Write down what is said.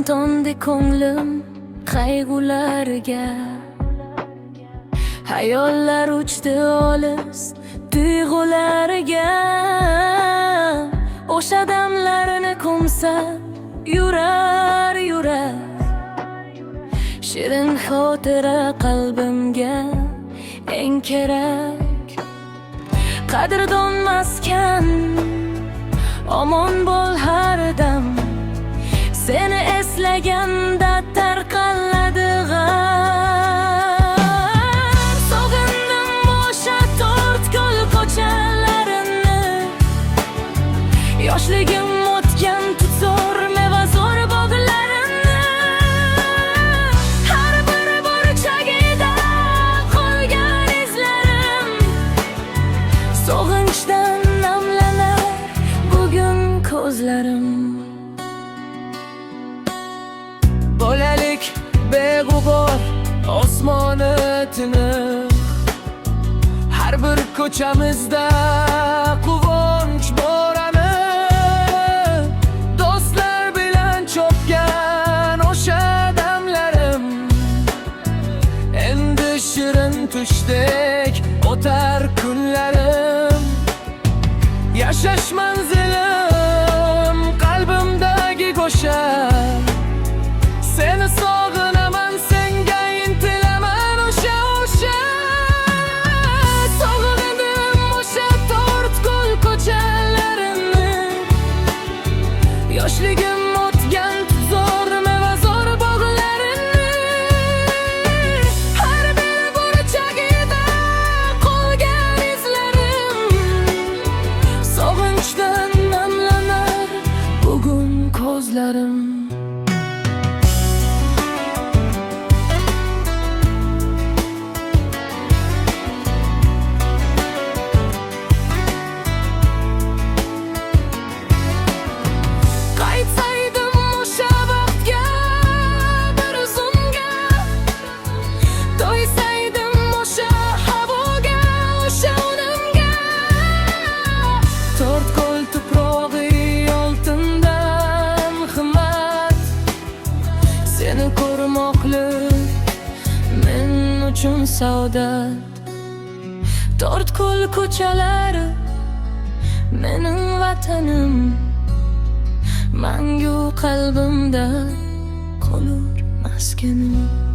to'ndi ko'nglim qayg'ularga, hayollar uchdi olis tuyg'ularga. O'sha damlarni ko'msab yurar shirin xotira qalbimga eng kerak. Qadrdon maskan, omon bo'l har dam, seni eslaganda tarqaladi g'am. Sog'indim o'sha To'rtko'l ko'chalarini, yoshligim o'tgan tutzor mevazor bog'larini. Har bir burchagida qolgan izlarim, sog'inchdan namlanar bugun ko'zlarim. Bolalik beg'ubor, osmoni tiniq, har bir ko'chamizda quvonch borani. Do'stlar bilan chopgan o'sha damlarim, endi shirin tushdek o'tar kunlarim. Yashash manzilim qalbimdagi go'shak, seni sog'inaman, senga intilaman o'sha. Sog'indim o'sha To'rtko'l ko'chalarini, yoshligim o'tgan zo'r mevazor bog'larini. Har bir burchagida qolgan izlarim, sog'inchdan namlanar bugun ko'zlarim. To'rtko'l tuprog'i oltindan qimmat, seni ko'rmoqlik men uchun saodat. To'rtko'l ko'chalari mening vatanim, mangu qalbimda qolur maskanim.